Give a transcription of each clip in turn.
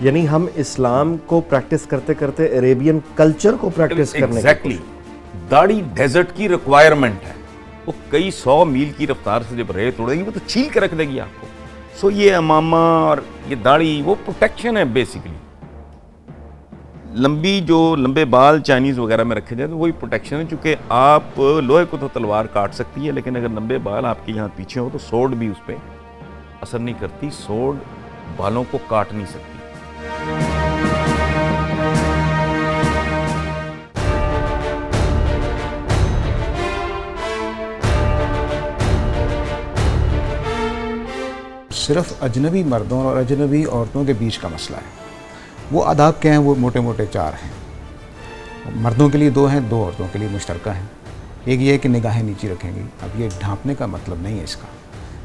یعنی ہم اسلام کو پریکٹس کرتے کرتے عربین کلچر کو پریکٹس کرنے کی ایگزیکٹلی داڑھی ڈیزرٹ کی ریکوائرمنٹ ہے. وہ کئی 100 میل کی رفتار سے جب ریت اڑے گی وہ تو چھیل کے رکھ دے گی آپ کو. سو یہ امامہ اور یہ داڑھی وہ پروٹیکشن ہے بیسیکلی. لمبے بال چائنیز وغیرہ میں رکھے جائے تو وہی پروٹیکشن ہے, چونکہ آپ لوہے کو تو تلوار کاٹ سکتی ہے, لیکن اگر لمبے بال آپ کے یہاں پیچھے ہو تو سوڈ بھی اس پہ اثر نہیں کرتی, سوڈ بالوں کو کاٹ نہیں سکتی. صرف اجنبی مردوں اور اجنبی عورتوں کے بیچ کا مسئلہ ہے. وہ آداب کیا ہیں؟ وہ موٹے موٹے 4 ہیں. مردوں کے لیے 2 ہیں, 2 عورتوں کے لیے مشترکہ ہیں. ایک یہ ہے کہ نگاہیں نیچی رکھیں گی. اب یہ ڈھانپنے کا مطلب نہیں ہے اس کا.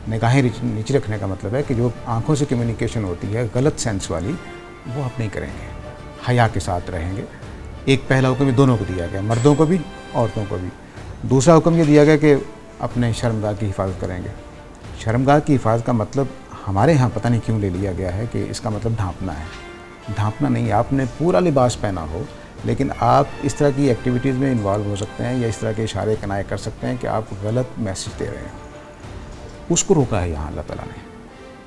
نگاہیں نیچی رکھنے کا مطلب ہے کہ جو آنکھوں سے کمیونیکیشن ہوتی ہے غلط سینس والی, وہ آپ نہیں کریں گے, حیا کے ساتھ رہیں گے. ایک پہلا حکم یہ دونوں کو دیا گیا, مردوں کو بھی عورتوں کو بھی. دوسرا حکم یہ دیا گیا کہ اپنے شرمگاہ کی حفاظت کریں گے. شرمگاہ کی حفاظت کا مطلب ہمارے ہاں پتہ نہیں کیوں لے لیا گیا ہے کہ اس کا مطلب ڈھانپنا ہے. ڈھانپنا نہیں, آپ نے پورا لباس پہنا ہو لیکن آپ اس طرح کی ایکٹیویٹیز میں انوالو ہو سکتے ہیں یا اس طرح کے اشارے کنائے کر سکتے ہیں کہ آپ غلط میسج دے رہے ہیں. اس کو روکا ہے یہاں اللہ تعالیٰ نے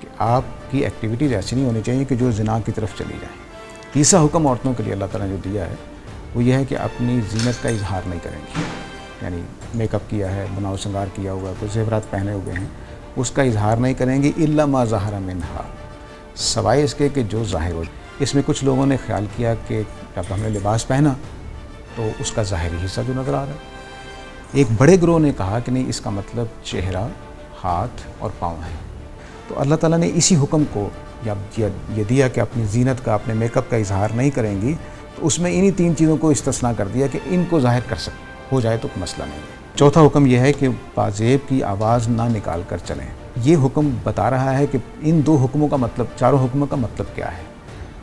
کہ آپ کی ایکٹیویٹیز ایسی نہیں ہونی چاہیے کہ جو زنا کی طرف چلی جائیں. تیسرا حکم عورتوں کے لیے اللہ تعالیٰ نے جو دیا ہے وہ یہ ہے کہ اپنی زینت کا اظہار نہیں کریں گی. یعنی میک اپ کیا ہے, بناؤ سنگار کیا ہوا ہے, کچھ زیورات پہنے ہوئے ہیں, اس کا اظہار نہیں کریں گی. الا ما ظہر منہا, سوائے اس کے کہ جو ظاہر ہو. اس میں کچھ لوگوں نے خیال کیا کہ جب ہم نے لباس پہنا تو اس کا ظاہری حصہ جو نظر آ رہا ہے. ایک بڑے گروہ نے کہا کہ نہیں, اس کا مطلب چہرہ, ہاتھ اور پاؤں ہے. تو اللہ تعالیٰ نے اسی حکم کو یہ دیا کہ اپنی زینت کا, اپنے میک اپ کا اظہار نہیں کریں گی, تو اس میں انہی 3 چیزوں کو استثناء کر دیا کہ ان کو ظاہر کر ہو جائے تو مسئلہ نہیں ہے. چوتھا حکم یہ ہے کہ بازیب کی آواز نہ نکال کر چلیں. یہ حکم بتا رہا ہے کہ ان 2 حکموں کا مطلب, چاروں حکموں کا مطلب کیا ہے.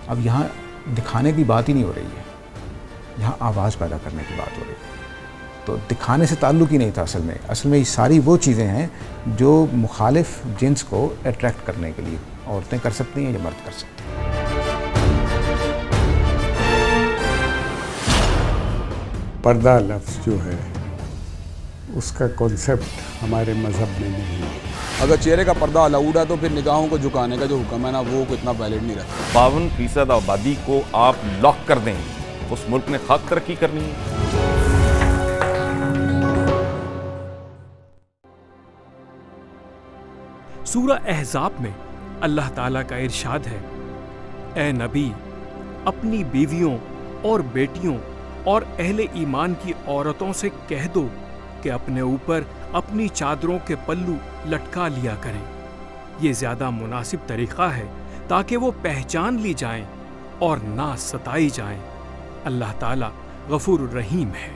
اب یہاں دکھانے کی بات ہی نہیں ہو رہی ہے, یہاں آواز پیدا کرنے کی بات ہو رہی ہے. تو دکھانے سے تعلق ہی نہیں تھا اصل میں یہ ساری وہ چیزیں ہیں جو مخالف جنس کو اٹریکٹ کرنے کے لیے عورتیں کر سکتی ہیں یا مرد کر سکتے ہیں. پردہ لفظ جو ہے اس کا کانسیپٹ ہمارے مذہب میں نہیں ہے. اگر چہرے کا پردہ الاؤڈ ہے تو پھر نگاہوں کو جھکانے کا جو حکم ہے نا وہ اتنا ویلڈ نہیں رہتا. 52% آبادی کو آپ لاک کر دیں, اس ملک نے خاک ترقی کرنی ہے. سورہ احزاب میں اللہ تعالیٰ کا ارشاد ہے, اے نبی اپنی بیویوں اور بیٹیوں اور اہل ایمان کی عورتوں سے کہہ دو کہ اپنے اوپر اپنی چادروں کے پلو لٹکا لیا کریں. یہ زیادہ مناسب طریقہ ہے تاکہ وہ پہچان لی جائیں اور نہ ستائی جائیں. اللہ تعالیٰ غفور الرحیم ہے.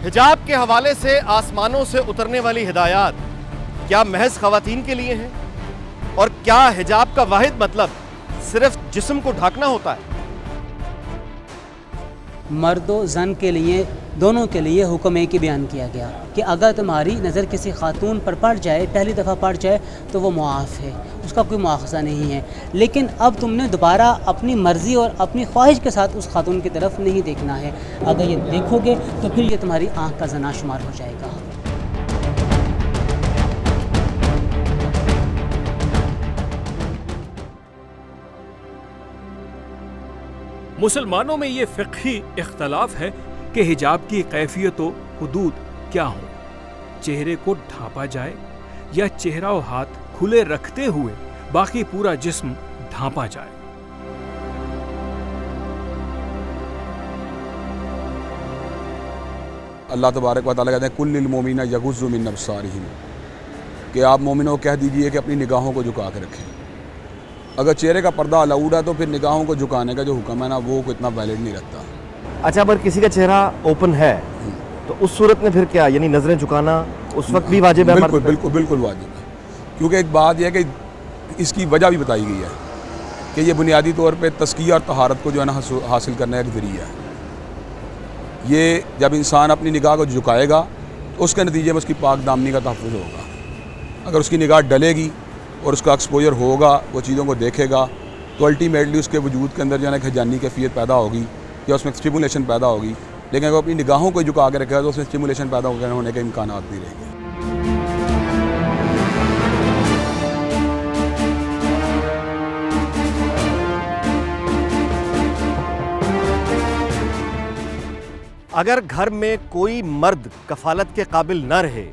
حجاب کے حوالے سے آسمانوں سے اترنے والی ہدایات کیا محض خواتین کے لیے ہیں؟ اور کیا حجاب کا واحد مطلب صرف جسم کو ڈھانکنا ہوتا ہے؟ مرد و زن کے لیے, دونوں کے لیے حکم ایک ہی بیان کیا گیا کہ اگر تمہاری نظر کسی خاتون پر پڑ جائے, پہلی دفعہ پڑ جائے, تو وہ معاف ہے, اس کا کوئی مواخذہ نہیں ہے. لیکن اب تم نے دوبارہ اپنی مرضی اور اپنی خواہش کے ساتھ اس خاتون کی طرف نہیں دیکھنا ہے. اگر یہ دیکھو گے تو پھر یہ تمہاری آنکھ کا زنا شمار ہو جائے گا. مسلمانوں میں یہ فقہی اختلاف ہے کہ حجاب کی کیفیت و حدود کیا ہوں. چہرے کو ڈھانپا جائے یا چہرہ و ہاتھ کھلے رکھتے ہوئے باقی پورا جسم ڈھانپا جائے. اللہ تبارک و تعالیٰ کہتے ہیں کل للمؤمنین یغضوا من ابصارہم, کہ آپ مومنوں کو کہہ دیجئے کہ اپنی نگاہوں کو جھکا کے رکھیں. اگر چہرے کا پردہ الاؤڈ ہے تو پھر نگاہوں کو جھکانے کا جو حکم ہے نا وہ اتنا ویلڈ نہیں رہتا. اچھا, اگر کسی کا چہرہ اوپن ہے تو اس صورت میں پھر کیا, یعنی نظریں جھکانا اس وقت بھی واجب ہے؟ بالکل بالکل بالکل واجب ہے, کیونکہ ایک بات یہ ہے کہ اس کی وجہ بھی بتائی گئی ہے کہ یہ بنیادی طور پہ تزکیہ اور طہارت کو جو ہے نا حاصل کرنے کا ایک ذریعہ ہے. یہ جب انسان اپنی نگاہ کو جھکائے گا تو اس کے نتیجے میں اس کی پاک دامنی کا تحفظ ہوگا. اگر اس کی نگاہ ڈلے گی اور اس کا ایکسپوجر ہوگا، وہ چیزوں کو دیکھے گا، تو الٹیمیٹلی اس کے وجود کے اندر جو ہے نا ایک ہیجانی کیفیت پیدا ہوگی یا اس میں اسٹیمولیشن پیدا ہوگی. لیکن اگر اپنی نگاہوں کو جھکا کے رکھے گا تو اس میں اسٹیمولیشن پیدا ہونے کے امکانات نہیں رہیں گے. اگر گھر میں کوئی مرد کفالت کے قابل نہ رہے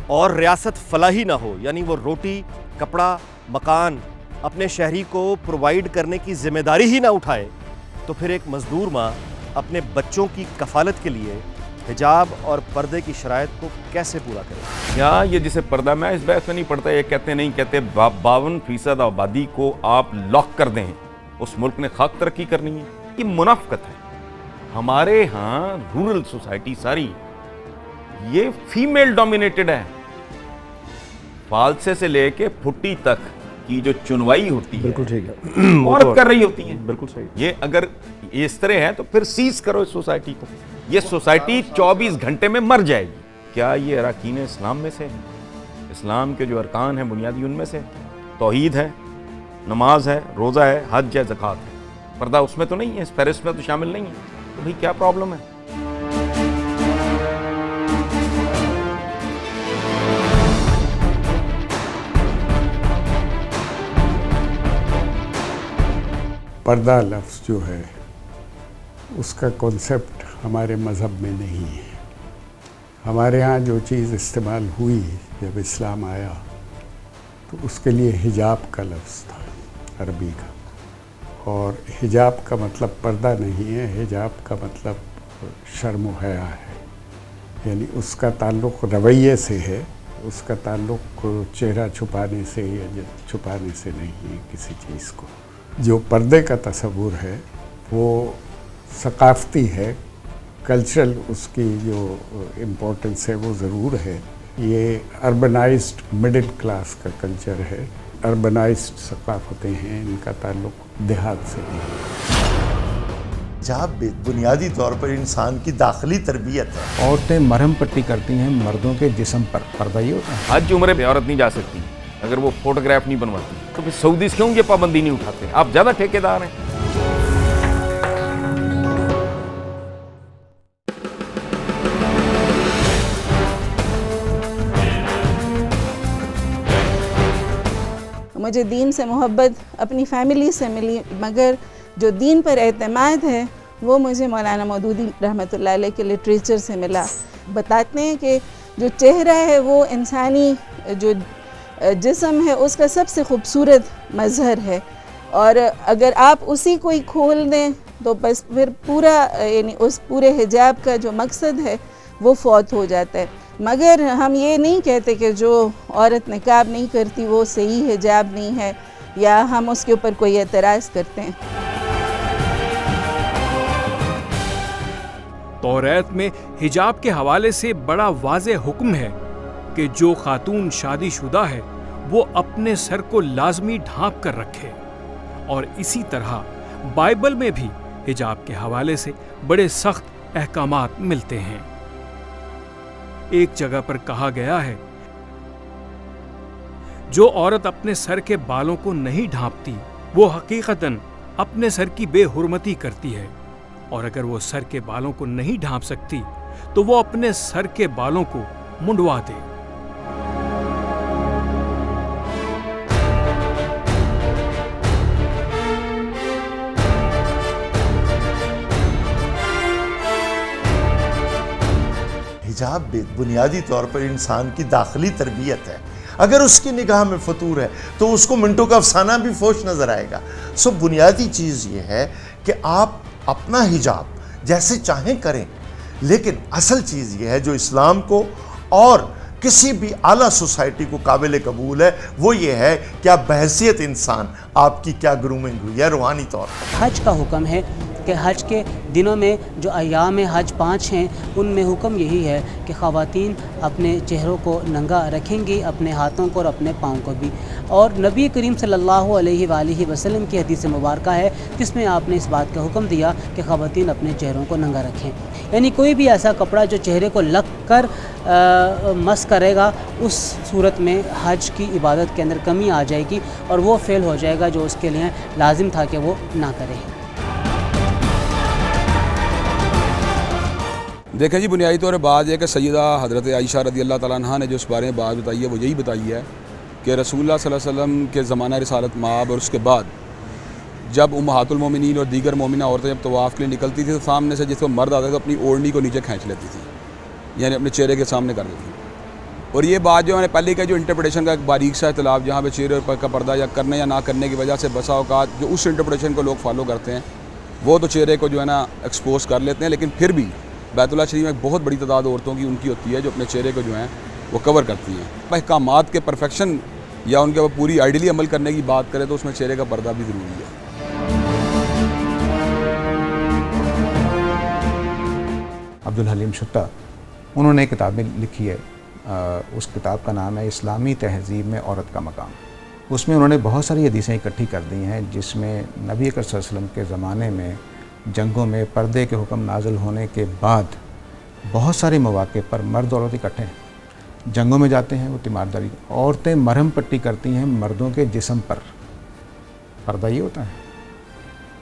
اور ریاست فلاحی نہ ہو، یعنی وہ روٹی، کپڑا، مکان اپنے شہری کو پرووائیڈ کرنے کی ذمہ داری ہی نہ اٹھائے، تو پھر ایک مزدور ماں اپنے بچوں کی کفالت کے لیے حجاب اور پردے کی شرائط کو کیسے پورا کرے؟ کیا یہ جسے پردہ، میں اس بحث میں نہیں پڑھتا، یہ کہتے نہیں کہتے 52% آبادی کو آپ لاک کر دیں، اس ملک نے خاک ترقی کرنی ہے. یہ منافقت ہے. ہمارے ہاں رورل سوسائٹی ساری یہ فیمیل ڈومینیٹڈ ہے. فالسے سے لے کے پھٹی تک کی جو چنوائی ہوتی ہے بالکل ٹھیک ہے، عورت کر رہی ہوتی ہے. بالکل صحیح. یہ اگر اس طرح ہے تو پھر سیز کرو اس سوسائٹی کو. یہ سوسائٹی 24 گھنٹے میں مر جائے گی. کیا یہ اراکین اسلام میں سے، اسلام کے جو ارکان ہیں بنیادی، ان میں سے توحید ہے، نماز ہے، روزہ ہے، حج ہے، زکوٰۃ ہے؟ پردہ اس میں تو نہیں ہے، اس فہرست میں تو شامل نہیں ہے. تو بھئی کیا پرابلم ہے؟ پردہ لفظ جو ہے اس کا کانسیپٹ ہمارے مذہب میں نہیں ہے. ہمارے ہاں جو چیز استعمال ہوئی جب اسلام آیا تو اس کے لیے حجاب کا لفظ تھا عربی کا، اور حجاب کا مطلب پردہ نہیں ہے، حجاب کا مطلب شرم و حیا ہے. یعنی اس کا تعلق رویے سے ہے، اس کا تعلق چہرہ چھپانے سے یا چھپانے سے نہیں ہے کسی چیز کو. جو پردے کا تصور ہے وہ ثقافتی ہے، کلچرل اس کی جو امپورٹنس ہے وہ ضرور ہے. یہ اربنائزڈ مڈل کلاس کا کلچر ہے، اربنائزڈ ثقافتیں ہیں، ان کا تعلق دیہات سے نہیں ہے. جہاں بنیادی طور پر انسان کی داخلی تربیت ہے. عورتیں مرہم پٹی کرتی ہیں مردوں کے جسم پر، پردہ یہ ہوتا ہے. حج عمرے پہ عورت نہیں جا سکتی اگر وہ فوٹوگراف نہیں بنواتی. تو پھر سعودیز کیوں یہ پابندی نہیں اٹھاتے؟ آپ زیادہ ٹھیکیدار ہیں. مجھے دین سے محبت اپنی فیملی سے ملی، مگر جو دین پر اعتماد ہے وہ مجھے مولانا مودودی رحمۃ اللہ علیہ کے لٹریچر سے ملا. بتاتے ہیں کہ جو چہرہ ہے وہ انسانی جو جسم ہے اس کا سب سے خوبصورت مظہر ہے، اور اگر آپ اسی کو ہی کھول دیں تو بس پھر پورا یعنی اس پورے حجاب کا جو مقصد ہے وہ فوت ہو جاتا ہے. مگر ہم یہ نہیں کہتے کہ جو عورت نقاب نہیں کرتی وہ صحیح حجاب نہیں ہے، یا ہم اس کے اوپر کوئی اعتراض کرتے ہیں. توریت میں حجاب کے حوالے سے بڑا واضح حکم ہے کہ جو خاتون شادی شدہ ہے وہ اپنے سر کو لازمی ڈھانپ کر رکھے، اور اسی طرح بائبل میں بھی حجاب کے حوالے سے بڑے سخت احکامات ملتے ہیں. ایک جگہ پر کہا گیا ہے جو عورت اپنے سر کے بالوں کو نہیں ڈھانپتی وہ حقیقتاً اپنے سر کی بے حرمتی کرتی ہے، اور اگر وہ سر کے بالوں کو نہیں ڈھانپ سکتی تو وہ اپنے سر کے بالوں کو منڈوا دے. حجاب بنیادی طور پر انسان کی داخلی تربیت ہے. اگر اس کی نگاہ میں فطور ہے تو اس کو منٹوں کا افسانہ بھی فوش نظر آئے گا. سو بنیادی چیز یہ ہے کہ آپ اپنا حجاب جیسے چاہیں کریں، لیکن اصل چیز یہ ہے جو اسلام کو اور کسی بھی اعلیٰ سوسائٹی کو قابل قبول ہے وہ یہ ہے کہ آپ بحیثیت انسان آپ کی کیا گرومنگ ہوئی ہے روحانی طور پر. حج کا حکم ہے کہ حج کے دنوں میں جو ایام حج 5 ہیں ان میں حکم یہی ہے کہ خواتین اپنے چہروں کو ننگا رکھیں گی، اپنے ہاتھوں کو اور اپنے پاؤں کو بھی۔ اور نبی کریم صلی اللہ علیہ وآلہ وسلم کی حدیث مبارکہ ہے جس میں آپ نے اس بات کا حکم دیا کہ خواتین اپنے چہروں کو ننگا رکھیں، یعنی کوئی بھی ایسا کپڑا جو چہرے کو لگ کر مس کرے گا اس صورت میں حج کی عبادت کے اندر کمی آ جائے گی اور وہ فعل ہو جائے گا جو اس کے لیے لازم تھا کہ وہ نہ کرے۔ دیکھیں جی، بنیادی طور پر بات یہ کہ سیدہ حضرت عائشہ رضی اللہ تعالیٰ عنہ نے جو اس بارے میں بات بتائی ہے وہ یہی بتائی ہے کہ رسول اللہ صلی اللہ علیہ وسلم کے زمانہ رسالت مآب اور اس کے بعد جب امہات المومنین اور دیگر مومنہ عورتیں جب طواف کے لیے نکلتی تھی تو سامنے سے جس کو مرد آتا تھا اپنی اوڑھنی کو نیچے کھینچ لیتی تھی، یعنی اپنے چہرے کے سامنے کر دیتی تھی۔ اور یہ بات جو میں نے پہلے کا جو انٹرپریٹیشن کا ایک باریک سا اختلاف جہاں پہ چہرے کا پردہ یا کرنے یا نہ کرنے کی وجہ سے بسا اوقات جو اس انٹرپریٹیشن کو لوگ فالو کرتے ہیں وہ تو چہرے کو جو ہے نا ایکسپوز کر لیتے ہیں، لیکن پھر بھی بیت اللہ شریف میں ایک بہت بڑی تعداد عورتوں کی ان کی ہوتی ہے جو اپنے چہرے کو جو ہیں وہ کور کرتی ہیں۔ احکامات کے پرفیکشن یا ان کے پوری آئیڈیلی عمل کرنے کی بات کریں تو اس میں چہرے کا پردہ بھی ضروری ہے۔ عبدالحلیم شتا انہوں نے کتابیں لکھی ہے، اس کتاب کا نام ہے اسلامی تہذیب میں عورت کا مقام۔ اس میں انہوں نے بہت ساری حدیثیں اکٹھی کر دی ہیں جس میں نبی اکرم صلی اللہ علیہ وسلم کے زمانے میں جنگوں میں پردے کے حکم نازل ہونے کے بعد بہت سارے مواقع پر مرد اور عورت اکٹھے ہیں، جنگوں میں جاتے ہیں، وہ تیمارداری، عورتیں مرہم پٹی کرتی ہیں مردوں کے جسم پر۔ پردہ یہ ہوتا ہے؟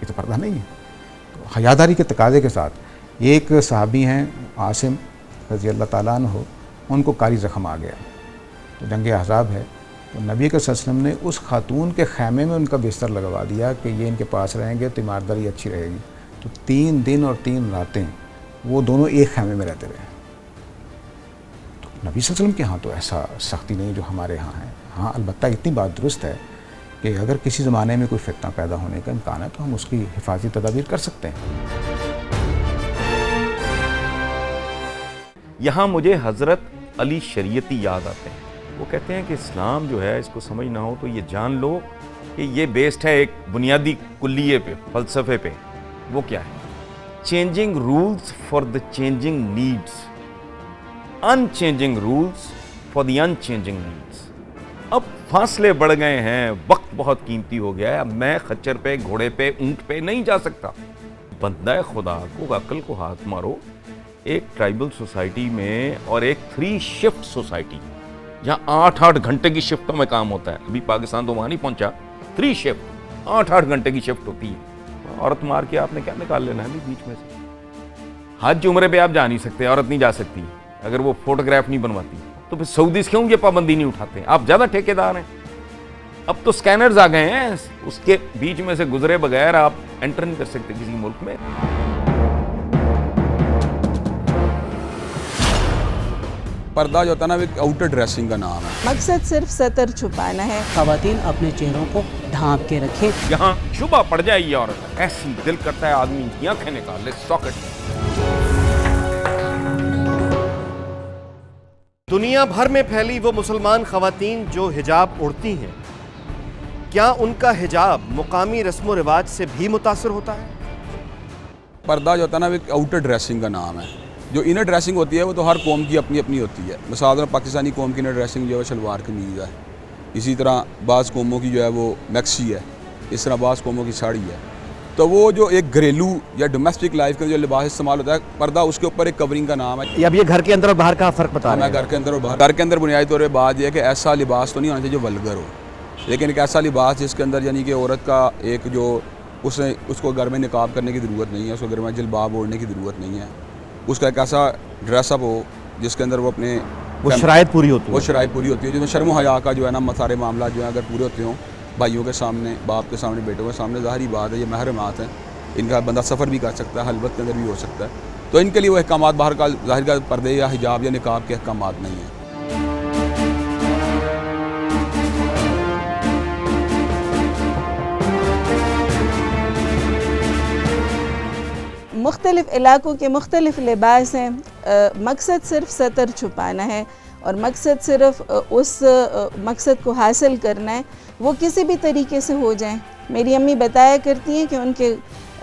یہ تو پردہ نہیں ہے۔ تو حیاداری کے تقاضے کے ساتھ ایک صحابی ہیں عاصم رضی اللہ تعالیٰ عنہ، ان کو کاری زخم آ گیا، تو جنگ احزاب ہے، تو نبی صلی اللہ علیہ وسلم نے اس خاتون کے خیمے میں ان کا بستر لگوا دیا کہ یہ ان کے پاس رہیں گے، تیمارداری اچھی رہے گی۔ تو 3 دن اور 3 راتیں وہ دونوں ایک خیمے میں رہتے رہے۔ تو نبی صلی اللہ علیہ وسلم کے ہاں تو ایسا سختی نہیں جو ہمارے ہاں ہے۔ ہاں البتہ اتنی بات درست ہے کہ اگر کسی زمانے میں کوئی فتنہ پیدا ہونے کا امکان ہے تو ہم اس کی حفاظتی تدابیر کر سکتے ہیں۔ یہاں مجھے حضرت علی شریعتی یاد آتے ہیں۔ وہ کہتے ہیں کہ اسلام جو ہے اس کو سمجھنا ہو تو یہ جان لو کہ یہ بیسڈ ہے ایک بنیادی کلیے پہ، فلسفے پہ۔ وہ کیا ہے؟ Changing rules for the changing needs, unchanging rules for the unchanging needs. اب فاصلے بڑھ گئے ہیں، وقت بہت قیمتی ہو گیا ہے، اب میں خچر پہ، گھوڑے پہ، اونٹ پہ نہیں جا سکتا۔ بندہ خدا کو عقل کو ہاتھ مارو۔ ایک ٹرائبل سوسائٹی میں اور ایک 3 شفٹ سوسائٹی جہاں 8 گھنٹے کی شفٹوں میں کام ہوتا ہے، ابھی پاکستان تو وہاں نہیں پہنچا، 3 شفٹ 8 گھنٹے کی شفٹ ہوتی ہے۔ عورت مار کے آپ نے کیا نکال لینا ہے بیچ میں سے؟ حج عمرے پہ آپ جا نہیں سکتے، عورت نہیں جا سکتی اگر وہ فوٹوگراف نہیں بنواتی، تو پھر سعودیز کیوں یہ پابندی نہیں اٹھاتے؟ آپ زیادہ ٹھیکیدار ہیں۔ اب تو سکینرز آ گئے ہیں، اس کے بیچ میں سے گزرے بغیر آپ انٹر نہیں کر سکتے کسی ملک میں۔ پردہ جو ہوتا ہے نا ایک آؤٹر ڈریسنگ کا نام ہے۔ مقصد صرف سطر چھپانا ہے۔ خواتین اپنے چہروں کو ڈھانپ کے رکھیں۔ یہاں شبہ پڑ جائے یہ عورت، ایسی دل کرتا ہے آدمی کی آنکھیں نکال لے ساکٹ میں۔ دنیا بھر میں پھیلی وہ مسلمان خواتین جو حجاب اوڑھتی ہیں، کیا ان کا حجاب مقامی رسم و رواج سے بھی متاثر ہوتا ہے؟ پردہ جو ہوتا ہے نا ایک آؤٹر ڈریسنگ کا نام ہے۔ جو انر ڈریسنگ ہوتی ہے وہ تو ہر قوم کی اپنی اپنی ہوتی ہے۔ مثال پاکستانی قوم کی انر ڈریسنگ جو ہے شلوار قمیض ہے، اسی طرح بعض قوموں کی جو ہے وہ میکسی ہے، اس طرح بعض قوموں کی ساڑی ہے۔ تو وہ جو ایک گھریلو یا ڈومیسٹک لائف کا جو لباس استعمال ہوتا ہے، پردہ اس کے اوپر ایک کورنگ کا نام ہے۔ اب یہ گھر کے اندر اور باہر کا فرق بتا رہے ہیں؟ میں گھر کے اندر اور باہر، گھر کے اندر بنیادی طور پہ بات یہ ہے کہ ایسا لباس تو نہیں ہونا چاہیے جو ولگر ہو، لیکن ایک ایسا لباس جس کے اندر یعنی کہ عورت کا ایک جو اس کو گھر میں نقاب کرنے کی ضرورت نہیں ہے، اس کو گھر میں جلباب اوڑھنے کی ضرورت نہیں ہے، اس کا ایک ایسا ڈریس اپ ہو جس کے اندر وہ اپنے وہ شرائط پوری ہوتی ہے، وہ شرائط پوری ہوتی ہے، جس میں شرم و حیا کا جو ہے نا سارے معاملات جو ہیں اگر پورے ہوتے ہوں، بھائیوں کے سامنے، باپ کے سامنے، بیٹوں کے سامنے، ظاہری بات ہے یہ محرمات ہیں، ان کا بندہ سفر بھی کر سکتا ہے، خلوت کے اندر بھی ہو سکتا ہے، تو ان کے لیے وہ احکامات باہر کا ظاہر کا پردے یا حجاب یا نقاب کے احکامات نہیں ہیں۔ مختلف علاقوں کے مختلف لباس ہیں، مقصد صرف سطر چھپانا ہے اور مقصد صرف اس مقصد کو حاصل کرنا ہے، وہ کسی بھی طریقے سے ہو جائیں۔ میری امی بتایا کرتی ہیں کہ ان کے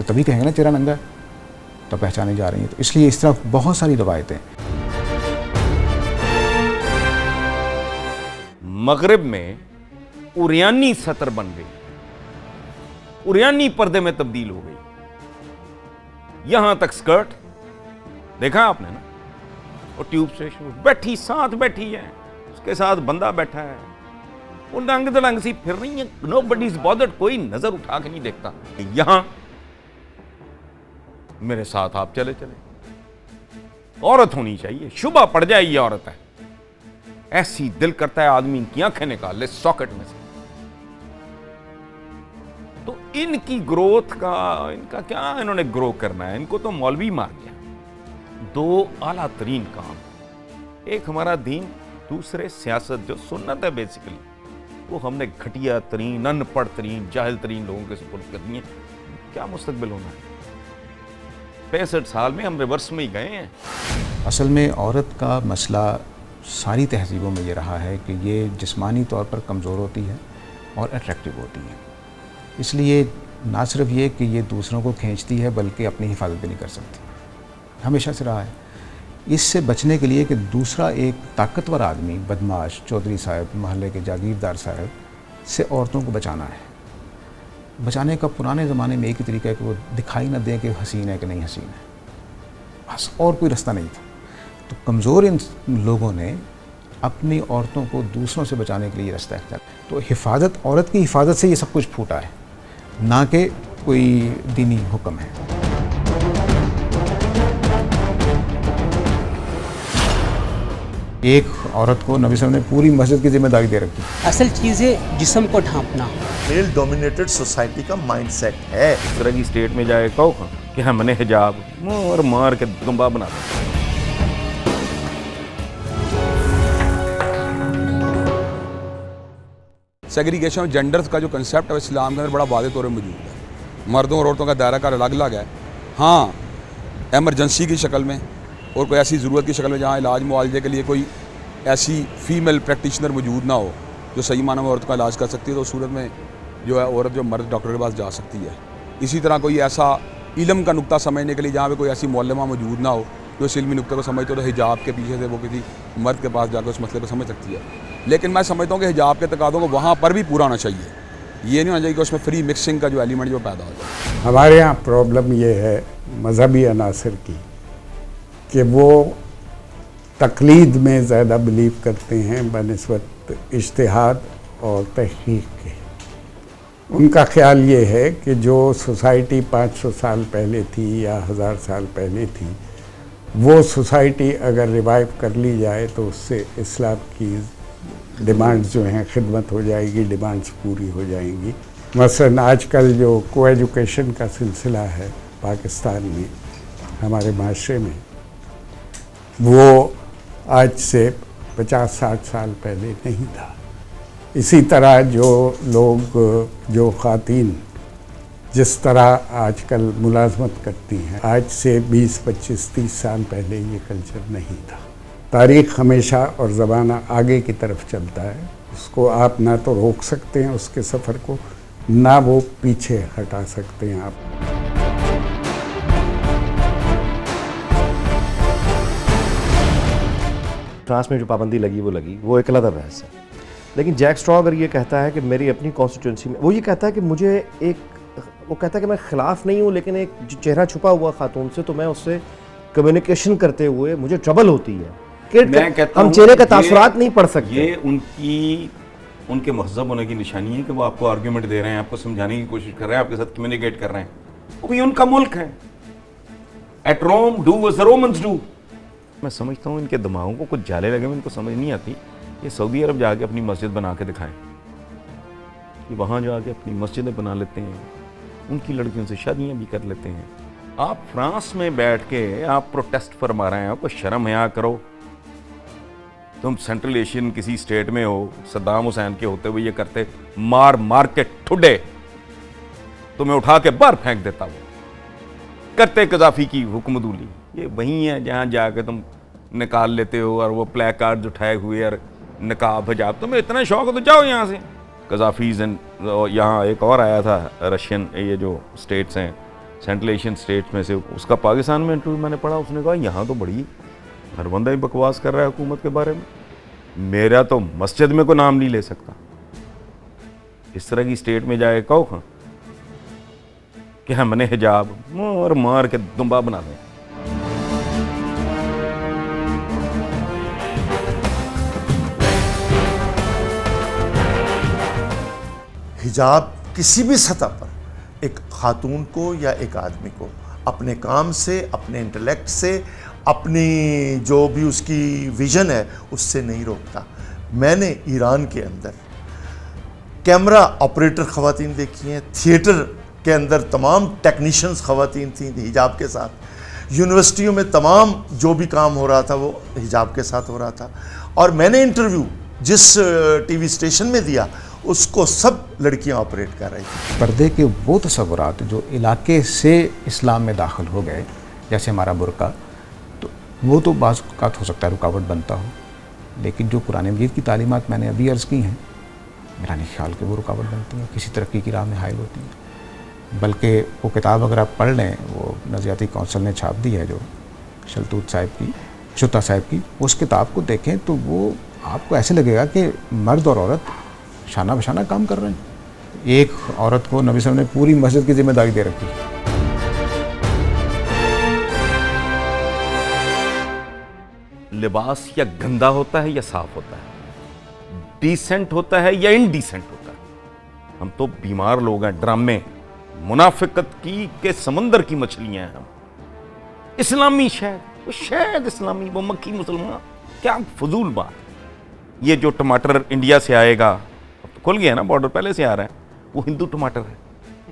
تو تبھی کہیں گے نا چہرہ ننگا تو پہچانے جا رہی ہیں. تو اس لیے اس طرح بہت ساری روایتیں. مغرب میں اریانی سطر بن گئی, اریانی پردے میں تبدیل ہو گئی. یہاں تک سکرٹ دیکھا آپ نے نا, اور ٹیوب اسٹیشن بیٹھی ساتھ بیٹھی ہے, اس کے ساتھ بندہ بیٹھا ہے, وہ ڈنگ دڑنگ سی پھر رہی ہے, نو بڈی از بادرڈ, کوئی نظر اٹھا کے نہیں دیکھتا. یہاں میرے ساتھ آپ چلے چلے, عورت ہونی چاہیے, شبہ پڑ جائے یہ عورت ہے, ایسی دل کرتا ہے آدمی کی آنکھیں نکال لے ساکٹ میں سے. تو ان کی گروتھ کا, ان کا کیا انہوں نے گرو کرنا ہے, ان کو تو مولوی مار گیا. دو اعلیٰ ترین کام, ایک ہمارا دین, دوسرے سیاست جو سنت ہے بیسیکلی, وہ ہم نے گھٹیا ترین, ان پڑھ ترین, جاہل ترین لوگوں کے سپرد کر دیے. کیا مستقبل ہونا ہے؟ 65 سال میں ہم ریورس میں ہی گئے ہیں. اصل میں عورت کا مسئلہ ساری تہذیبوں میں یہ رہا ہے کہ یہ جسمانی طور پر کمزور ہوتی ہے اور اٹریکٹیو ہوتی ہے. اس لیے نہ صرف یہ کہ یہ دوسروں کو کھینچتی ہے بلکہ اپنی حفاظت بھی نہیں کر سکتی, ہمیشہ سے رہا ہے. اس سے بچنے کے لیے کہ دوسرا ایک طاقتور آدمی, بدماش, چودھری صاحب, محلے کے جاگیردار صاحب سے عورتوں کو بچانا ہے. بچانے کا پرانے زمانے میں ایک ہی طریقہ ہے کہ وہ دکھائی نہ دیں کہ حسین ہے کہ نہیں حسین ہے, بس, اور کوئی رستہ نہیں تھا. تو کمزور ان لوگوں نے اپنی عورتوں کو دوسروں سے بچانے کے لیے یہ رستہ اختیار. تو حفاظت, عورت کی حفاظت سے یہ سب کچھ پھوٹا ہے, نہ کہ کوئی دینی حکم ہے. ایک عورت کو نبی صلی اللہ علیہ وسلم نے پوری مسجد کی ذمہ داری دے رکھی. اصل چیز ہے جسم کو ڈھانپنا. میل ڈومینیٹڈ سوسائٹی کا مائنڈ سیٹ ہے. اس طرح کی اسٹیٹ میں جائے کہو کہ ہم نے حجاب مار مار کے گنبا بنا دیا. سیگریگیشن آف جینڈرز کا جو کنسیپٹ ہے اسلام کے اندر بڑا واضح طور پر موجود ہے. مردوں اور عورتوں کا دائرہ کار الگ الگ ہے. ہاں, ایمرجنسی کی شکل میں اور کوئی ایسی ضرورت کی شکل میں جہاں علاج معالجے کے لیے کوئی ایسی فیمیل پریکٹیشنر موجود نہ ہو جو صحیح معنی میں عورت کا علاج کر سکتی ہے, تو اس صورت میں جو ہے عورت جو مرد ڈاکٹر کے پاس جا سکتی ہے. اسی طرح کوئی ایسا علم کا نقطہ سمجھنے کے لیے جہاں پہ کوئی ایسی معلمہ موجود نہ ہو جو اس علمی نقطے کو سمجھتے ہو, تو حجاب کے پیچھے سے وہ کسی مرد کے پاس جا کے اس مسئلے کو سمجھ سکتی ہے. لیکن میں سمجھتا ہوں کہ حجاب کے تقاضوں کو وہاں پر بھی پورا ہونا چاہیے. یہ نہیں ہونا چاہیے کہ اس میں فری مکسنگ کا جو ایلیمنٹ جو پیدا ہو جائے. ہمارے یہاں پرابلم یہ ہے مذہبی عناصر کی کہ وہ تقلید میں زیادہ بلیو کرتے ہیں بنسبت اجتہاد اور تحقیق کے. ان کا خیال یہ ہے کہ جو سوسائٹی 500 سال پہلے تھی یا 1000 سال پہلے تھی, وہ سوسائٹی اگر ریوائیو کر لی جائے تو اس سے اسلام کی ڈیمانڈز جو ہیں خدمت ہو جائے گی, ڈیمانڈز پوری ہو جائیں گی. مثلا آج کل جو کو ایجوکیشن کا سلسلہ ہے پاکستان میں, ہمارے معاشرے میں, وہ آج سے 50-60 سال پہلے نہیں تھا. اسی طرح جو لوگ, جو خواتین جس طرح آج کل ملازمت کرتی ہیں, آج سے 20-25-30 سال پہلے یہ کلچر نہیں تھا. تاریخ ہمیشہ اور زمانہ آگے کی طرف چلتا ہے, اس کو آپ نہ تو روک سکتے ہیں اس کے سفر کو, نہ وہ پیچھے ہٹا سکتے ہیں آپ. فرانس میں جو پابندی لگی وہ لگی, وہ ایک علیحدہ بحث ہے. لیکن جیک اسٹرا اگر یہ کہتا ہے کہ میری اپنی کانسٹیٹوئنسی میں, وہ یہ کہتا ہے کہ مجھے وہ کہتا ہے کہ میں خلاف نہیں ہوں, لیکن ایک جو چہرہ چھپا ہوا خاتون سے, تو میں اس سے کمیونیکیشن کرتے ہوئے مجھے ٹربل ہوتی ہے کہ ہم چہرے کا تاثرات نہیں پڑھ سکتے. یہ ان کے مہذب ہونے کی نشانی ہے کہ وہ آپ کو آرگیومنٹ دے رہے ہیں, آپ کو سمجھانے کی کوشش کر رہے ہیں, آپ کے ساتھ کمیونیکیٹ کر رہے ہیں. وہ بھی ان کا ملک ہے. At Rome do as the Romans do. میں سمجھتا ہوں ان کے دماغوں کو کچھ جالے لگے, ان کو سمجھ نہیں آتی. یہ سعودی عرب جا کے اپنی مسجد بنا کے دکھائیں, کہ وہاں جا کے اپنی مسجدیں بنا لیتے ہیں, ان کی لڑکیوں سے شادیاں بھی کر لیتے ہیں. آپ فرانس میں بیٹھ کے آپ پروٹیسٹ فرما رہے ہیں, آپ کو شرم حیا کرو. تم سینٹرل ایشین کسی اسٹیٹ میں ہو, صدام حسین کے ہوتے ہوئے یہ کرتے, مار مار کے ٹھڈے تمہیں اٹھا کے باہر پھینک دیتا. وہ کرتے قذافی کی حکمدولی. یہ وہی ہے جہاں جا کے تم نکال لیتے ہو, اور وہ پلے کارڈز اٹھائے ہوئے, اور نقاب حجاب. تمہیں اتنا شوق ہے تو جاؤ یہاں سے. قذافیز. یہاں ایک اور آیا تھا رشین, یہ جو اسٹیٹس ہیں سینٹرل ایشین اسٹیٹ میں سے. اس کا پاکستان میں انٹرویو میں نے پڑھا, اس نے کہا یہاں تو بڑی ہر بندہ ہی بکواس کر رہا ہے حکومت کے بارے میں, میرا تو مسجد میں کوئی نام نہیں لے سکتا. اس طرح کی اسٹیٹ میں جائے کہو ہاں کہ ہم نے حجاب مار کے دمبا بنا دیں. حجاب کسی بھی سطح پر ایک خاتون کو یا ایک آدمی کو اپنے کام سے, اپنے انٹلیکٹ سے, اپنی جو بھی اس کی ویژن ہے اس سے نہیں روکتا. میں نے ایران کے اندر کیمرہ آپریٹر خواتین دیکھی ہیں, تھیٹر کے اندر تمام ٹیکنیشنز خواتین تھیں حجاب کے ساتھ, یونیورسٹیوں میں تمام جو بھی کام ہو رہا تھا وہ حجاب کے ساتھ ہو رہا تھا. اور میں نے انٹرویو جس ٹی وی اسٹیشن میں دیا اس کو سب لڑکیاں آپریٹ کر رہی تھیں. پردے کے وہ تصورات جو علاقے سے اسلام میں داخل ہو گئے, جیسے ہمارا برقع, تو وہ تو بعض اوقات ہو سکتا ہے رکاوٹ بنتا ہو, لیکن جو قرآن مجید کی تعلیمات میں نے ابھی عرض کی ہیں, میرا نہیں خیال کہ وہ رکاوٹ بنتی ہیں, کسی ترقی کی راہ میں حائل ہوتی ہیں. بلکہ وہ کتاب اگر آپ پڑھ لیں, وہ نظریاتی کونسل نے چھاپ دی ہے جو شلتوت صاحب کی, شتا صاحب کی, اس کتاب کو دیکھیں تو وہ آپ کو ایسے لگے گا کہ مرد اور عورت شانہ بشانہ کام کر رہے ہیں. ایک عورت کو نبی صلی اللہ علیہ وسلم نے پوری مسجد کی ذمہ داری دے رکھی. لباس یا گندا ہوتا ہے یا صاف ہوتا ہے, ڈیسنٹ ہوتا ہے یا انڈیسنٹ ہوتا ہے. ہم تو بیمار لوگ ہیں, ڈرامے منافقت کی کہ سمندر کی مچھلیاں ہیں ہم. اسلامی شہد اسلامی, وہ مکی مسلمان, کیا فضول بات. یہ جو ٹماٹر انڈیا سے آئے گا, اب تو کھل گیا نا بارڈر, پہلے سے آ رہا ہے, وہ ہندو ٹماٹر ہے.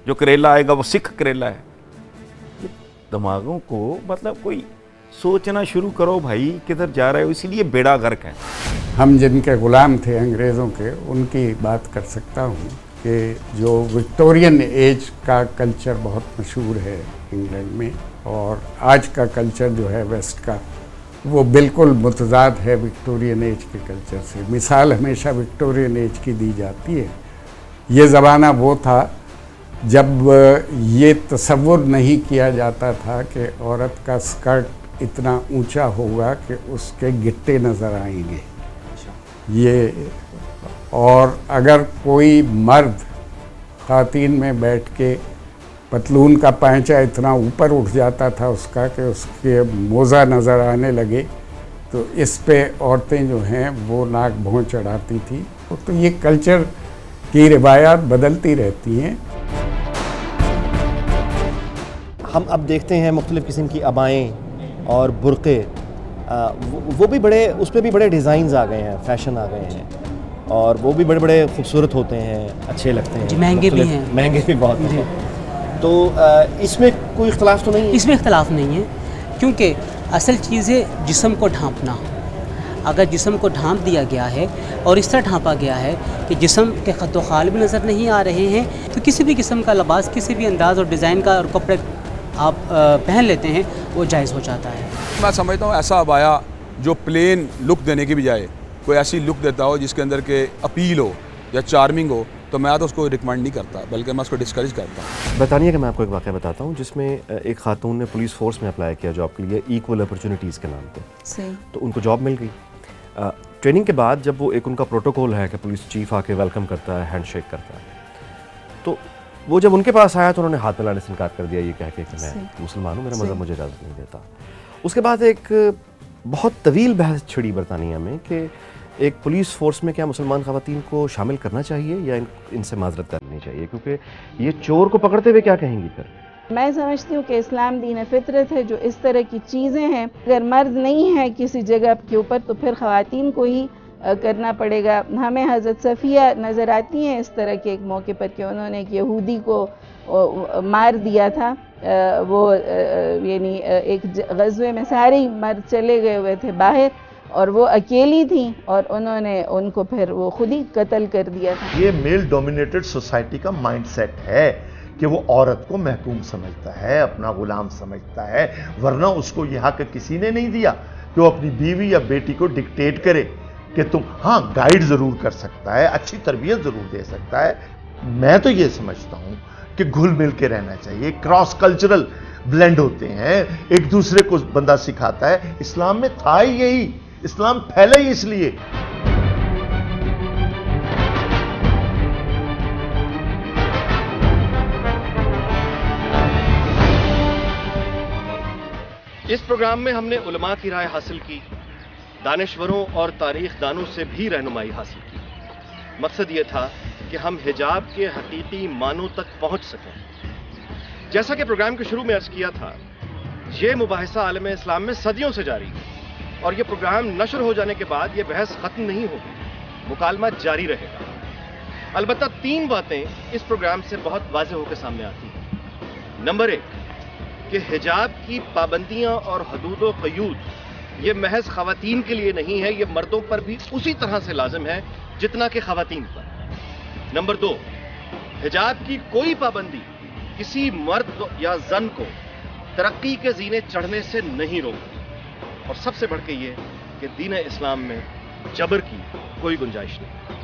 جو کریلا آئے گا وہ سکھ کریلا ہے. دماغوں کو مطلب کوئی سوچنا شروع کرو بھائی کدھر جا رہے ہو, اسی لیے بیڑا غرق ہے. ہم جن کے غلام تھے انگریزوں کے, ان کی بات کر سکتا ہوں کہ جو وکٹورین ایج کا کلچر بہت مشہور ہے انگلینڈ میں, اور آج کا کلچر جو ہے ویسٹ کا, وہ بالکل متضاد ہے وکٹورین ایج کے کلچر سے. مثال ہمیشہ وکٹورین ایج کی دی جاتی ہے. یہ زمانہ وہ تھا جب یہ تصور نہیں کیا جاتا تھا کہ عورت کا سکرٹ اتنا اونچا ہوگا کہ اس کے گٹے نظر آئیں گے. یہ, اور اگر کوئی مرد خواتین میں بیٹھ کے پتلون کا پائنچہ اتنا اوپر اٹھ جاتا تھا اس کا کہ اس کے موزہ نظر آنے لگے, تو اس پہ عورتیں جو ہیں وہ ناک بھون چڑھاتی تھیں. تو یہ کلچر کی روایات بدلتی رہتی ہیں. ہم اب دیکھتے ہیں مختلف قسم کی عبائیں اور برقعے, وہ بھی بڑے, اس پہ بھی بڑے ڈیزائنز آ گئے ہیں, فیشن آ گئے ہیں, اور وہ بھی بڑے بڑے خوبصورت ہوتے ہیں, اچھے لگتے ہیں, مہنگے بھی ہیں, مہنگے بھی بہت ہیں. تو اس میں کوئی اختلاف تو نہیں ہے؟ اس میں اختلاف نہیں ہے, کیونکہ اصل چیز ہے جسم کو ڈھانپنا. اگر جسم کو ڈھانپ دیا گیا ہے اور اس طرح ڈھانپا گیا ہے کہ جسم کے خط و خال بھی نظر نہیں آ رہے ہیں, تو کسی بھی قسم کا لباس, کسی بھی انداز اور ڈیزائن کا اور کپڑے آپ پہن لیتے ہیں, وہ جائز ہو جاتا ہے. میں سمجھتا ہوں ایسا عبایا جو پلین لک دینے کی بجائے کوئی ایسی لک دیتا ہو جس کے اندر کے اپیل ہو یا چارمنگ ہو, تو میں تو اس کو ریکمینڈ نہیں کرتا, بلکہ میں اس کو ڈسکریج کرتا ہوں. برطانیہ کا میں آپ کو ایک واقعہ بتاتا ہوں جس میں ایک خاتون نے پولیس فورس میں اپلائی کیا جاب کے لیے, ایکول اپرچونیٹیز کے نام پہ. تو ان کو جاب مل گئی. ٹریننگ کے بعد جب وہ ایک ان کا پروٹوکول ہے کہ پولیس چیف آ کے ویلکم کرتا ہے, ہینڈ شیک کرتا ہے, تو وہ جب ان کے پاس آیا تو انہوں نے ہاتھ ملانے سے انکار کر دیا, یہ کہہ کے کہ میں مسلمان ہوں, میرا مذہب مجھے اجازت نہیں دیتا. اس کے بعد ایک بہت طویل بحث چھڑی برطانیہ میں کہ ایک پولیس فورس میں کیا مسلمان خواتین کو شامل کرنا چاہیے یا ان سے معذرت کرنی چاہیے, کیونکہ یہ چور کو پکڑتے ہوئے کیا کہیں گی پھر. میں سمجھتی ہوں کہ اسلام دین فطرت ہے. جو اس طرح کی چیزیں ہیں, اگر مرد نہیں ہے کسی جگہ کے اوپر تو پھر خواتین کو ہی کرنا پڑے گا. ہمیں حضرت صفیہ نظر آتی ہیں اس طرح کے ایک موقع پر کہ انہوں نے ایک یہودی کو مار دیا تھا. وہ یعنی ایک غزوے میں سارے مرد چلے گئے ہوئے تھے باہر, اور وہ اکیلی تھیں, اور انہوں نے ان کو پھر وہ خود ہی قتل کر دیا تھا. یہ میل ڈومینیٹڈ سوسائٹی کا مائنڈ سیٹ ہے کہ وہ عورت کو محکوم سمجھتا ہے, اپنا غلام سمجھتا ہے, ورنہ اس کو یہ حق کسی نے نہیں دیا کہ وہ اپنی بیوی یا بیٹی کو ڈکٹیٹ کرے کہ تم, ہاں گائیڈ ضرور کر سکتا ہے, اچھی تربیت ضرور دے سکتا ہے. میں تو یہ سمجھتا ہوں کہ گھل مل کے رہنا چاہیے. کراس کلچرل بلینڈ ہوتے ہیں, ایک دوسرے کو بندہ سکھاتا ہے. اسلام میں تھا ہی یہی, اسلام پھیلا ہی اس لیے. اس پروگرام میں ہم نے علماء کی رائے حاصل کی, دانشوروں اور تاریخ دانوں سے بھی رہنمائی حاصل کی. مقصد یہ تھا کہ ہم حجاب کے حقیقی معنوں تک پہنچ سکیں. جیسا کہ پروگرام کے شروع میں عرض کیا تھا, یہ مباحثہ عالم اسلام میں صدیوں سے جاری ہے, اور یہ پروگرام نشر ہو جانے کے بعد یہ بحث ختم نہیں ہوگی, مکالمہ جاری رہے گا. البتہ 3 باتیں اس پروگرام سے بہت واضح ہو کے سامنے آتی ہیں. نمبر 1 کہ حجاب کی پابندیاں اور حدود و قیود یہ محض خواتین کے لیے نہیں ہے, یہ مردوں پر بھی اسی طرح سے لازم ہے جتنا کہ خواتین پر. نمبر 2 حجاب کی کوئی پابندی کسی مرد یا زن کو ترقی کے زینے چڑھنے سے نہیں روکتی. اور سب سے بڑھ کے یہ کہ دین اسلام میں جبر کی کوئی گنجائش نہیں.